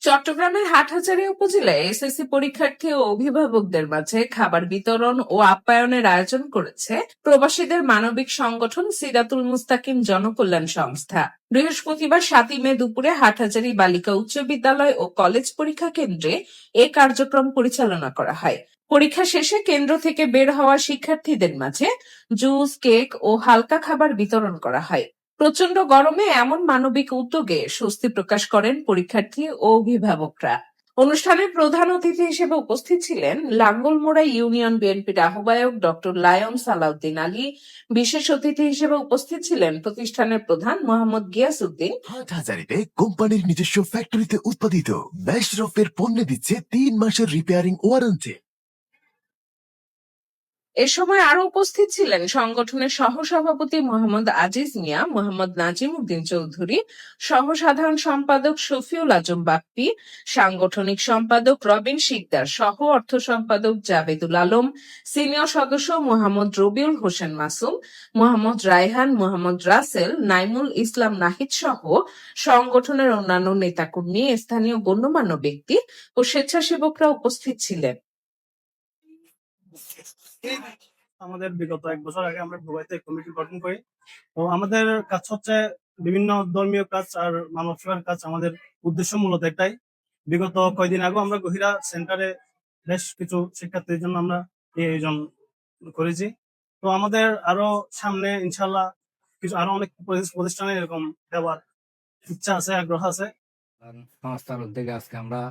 চট্টগ্রামের হাটহাজারী উপজেলায় এসএসসি পরীক্ষার্থী ও অভিভাবকদের মাঝে খাবার বিতরণ ও আপ্যায়নের আয়োজন করেছে প্রবাসীদের মানবিক সংগঠন সিরাতুল মুস্তাকিম জনকল্যাণ সংস্থা। বৃহস্পতিবার 7ই মে দুপুরে হাটহাজারী বালিকা উচ্চ বিদ্যালয় ও কলেজ পরীক্ষা কেন্দ্রে এ কার্যক্রম পরিচালনা করা হয়। পরীক্ষা শেষে কেন্দ্র থেকে বের হওয়া শিক্ষার্থীদের মাঝে জুস, কেক ও হালকা খাবার বিতরণ করা হয়। প্রচন্ড গরমে এমন মানবিক উদ্যোগে স্বস্তি প্রকাশ করেন পরীক্ষার্থী ও অভিভাবকরা। অনুষ্ঠানে প্রধান অতিথি হিসেবে উপস্থিত ছিলেন লাঙ্গলমোড়া ইউনিয়ন বিএনপির আহ্বায়ক ডক্টর লায়ন সালাউদ্দিন আলী। বিশেষ অতিথি হিসেবে উপস্থিত ছিলেন প্রতিষ্ঠানের প্রধান মোহাম্মদ গিয়াসউদ্দিন। হাটহাজারীতে কোম্পানির নিজস্ব ফ্যাক্টরিতে উৎপাদিত ম্যাশরফের পণ্য দিচ্ছে 3 মাসের রিপেয়ারিং ওয়ারেন্টি। এ সময় আরো উপস্থিত ছিলেন সংগঠনের সহসভাপতি মোহাম্মদ আজিজ মিয়া, মোহাম্মদ নাজিম উদ্দিন চৌধুরী, সহ সাধারণ সম্পাদক শফিউল আজম বাপ্পি, সাংগঠনিক সম্পাদক রবিন শিকদার, সহ অর্থ সম্পাদক জাবেদুল আলম, সিনিয়র সদস্য মোহাম্মদ রবিউল হোসেন মাসুম, মোহাম্মদ রায়হান, মোহাম্মদ রাসেল, নাইমুল ইসলাম নাহিদ সহ সংগঠনের অন্যান্য নেতাকর্মী, স্থানীয় গণ্যমান্য ব্যক্তি ও স্বেচ্ছাসেবকরা উপস্থিত ছিলেন। আমাদের বিগত 1 বছর আগে আমরা দুবাইতে কমিটি গঠন করি। তো আমাদের কাজ হচ্ছে বিভিন্ন ধর্মীয় কাজ আর মানব সেবার কাজ। আমাদের উদ্দেশ্য মূলত একটাই। বিগত কয়েকদিন আগে আমরা গহিরা সেন্টারে বেশ কিছু শিক্ষার্থীর জন্য আমরা এই আয়োজন করেছি। তো আমাদের আরো সামনে ইনশাল্লাহ কিছু আরো অনেক প্রতিষ্ঠানে এরকম দেওয়ার ইচ্ছা আছে, আগ্রহ আছে। সংস্থার উদ্যোগে আজকে আমরা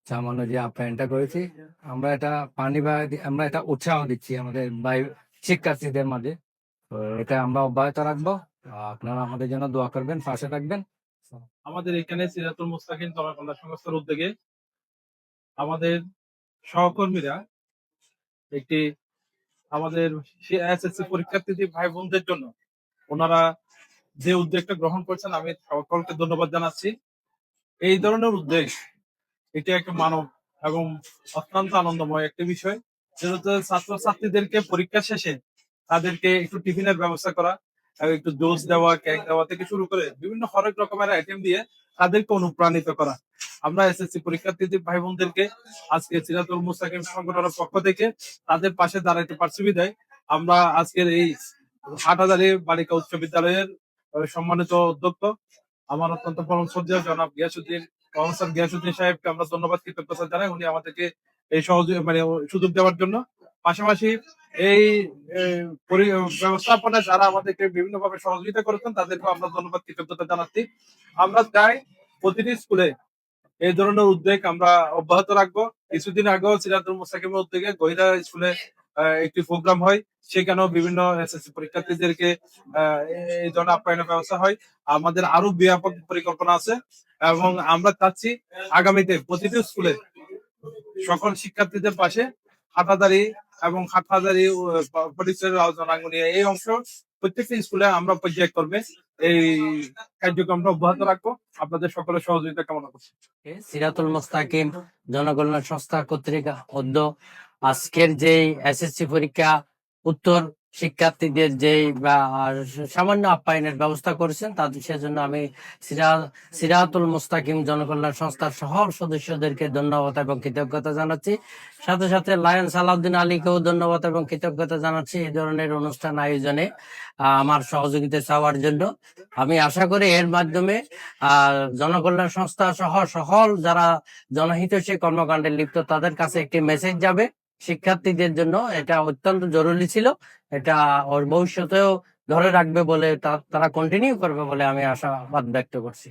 সামান্য যে আপ্যায়নটা করেছি, আমরা এটা উৎসাহ দিচ্ছি আমাদের শিক্ষার্থীদের মাঝে। তো এটা আমরা অব্যাহত রাখবো। আপনারা আমাদের জন্য দোয়া করবেন, পাশে থাকবেন। আমাদের এখানে সিরাতুল মুস্তাকিম জনকল্যাণ সংস্থার উদ্যোগে আমাদের সহকর্মীরা একটি আমাদের এসএসসি পরীক্ষার্থী ভাই বোনদের জন্য ওনারা যে উদ্যোগটা গ্রহণ করছেন, আমি সকলকে ধন্যবাদ জানাচ্ছি। এই ধরনের উদ্যোগ এটি একটা মানব এবং অত্যন্ত আনন্দময় একটি বিষয়। যেহেতু ছাত্রছাত্রীদেরকে পরীক্ষা শেষে তাদেরকে একটু টিফিনের ব্যবস্থা করা, একটু জুস দেওয়া, কেক দেওয়া থেকে শুরু করে বিভিন্ন হরেক রকমের আইটেম দিয়ে তাদেরকে অনুপ্রাণিত করা। আমরা এসএসসি পরীক্ষার্থী ভাই বোনদেরকে আজকে সিরাতুল মুস্তাকিম সংগঠনের পক্ষ থেকে তাদের পাশে দাঁড়াইতে পারছি বিদায় আমরা আজকের এই হাটহাজারী বালিকা উচ্চ বিদ্যালয়ের সম্মানিত অধ্যক্ষ আমার অত্যন্ত পরম শ্রদ্ধেয় জনাব প্রফেসর গিয়াসউদ্দিন সাহেবকে আমরা ধন্যবাদ, কৃতজ্ঞতা জানাই। উনি আমাদেরকে এই সুযোগ দেওয়ার জন্য। পাশাপাশি এই ব্যবস্থাপনায় যারা আমাদেরকে বিভিন্ন ভাবে সহযোগিতা করেছেন তাদেরকে আমরা ধন্যবাদ, কৃতজ্ঞতা জানাচ্ছি। আমরা চাই প্রতিটি স্কুলে এই ধরনের উদ্যোগ আমরা অব্যাহত রাখবো। কিছুদিন আগেও সিরাতুল মুস্তাকিমের উদ্যোগে গহিরা স্কুলে একটি প্রোগ্রাম হয়, সেখানেও বিভিন্ন এসএসসি পরীক্ষার্থীদেরকে এই ধরনের আপ্যায়নের ব্যবস্থা হয়। আমাদের আরো ব্যাপক পরিকল্পনা আছে এবং আমরা চাচ্ছি আগামীতে প্রতিটি স্কুলে সকল শিক্ষার্থীদের পাশে হাটহাজারী এবং হাটহাজারী পরিচয়ের আলোচনাঙ্গনী এই অংশ প্রত্যেকটি স্কুলে আমরা পর্যায়ক্রমে এই কার্যক্রমটা অব্যাহত রাখবো। আপনাদের সকলের সহযোগিতা কামনা করছি। সিরাতুল মুস্তাকিম জনকল্যাণ সংস্থা কর্তৃক উদ্যোগ আজকের যে এসএসসি পরীক্ষা উত্তর শিক্ষার্থীদের যে সামান্য আপ্যায়নের ব্যবস্থা করেছেন তাদের সেজন্য আমি সিরাতুল মুস্তাকিম জনকল্যাণ সংস্থার সকল সদস্যদেরকে ধন্যবাদ এবং কৃতজ্ঞতা জানাচ্ছি। সাথে সাথে লায়ন সালাউদ্দিন আলীকেও ধন্যবাদ এবং কৃতজ্ঞতা জানাচ্ছি এই ধরনের অনুষ্ঠান আয়োজনে আমার সহযোগিতা চাওয়ার জন্য। আমি আশা করি এর মাধ্যমে জনকল্যাণ সংস্থা সহ সকল যারা জনহিতৈষী কর্মকাণ্ডে লিপ্ত তাদের কাছে একটি মেসেজ যাবে শিক্ষার্থীদের জন্য। এটা অত্যন্ত জরুরি ছিল, এটা ওর ভবিষ্যতেও ধরে রাখবে বলে তারা কন্টিনিউ করবে বলে আমি আশাবাদ ব্যক্ত করছি।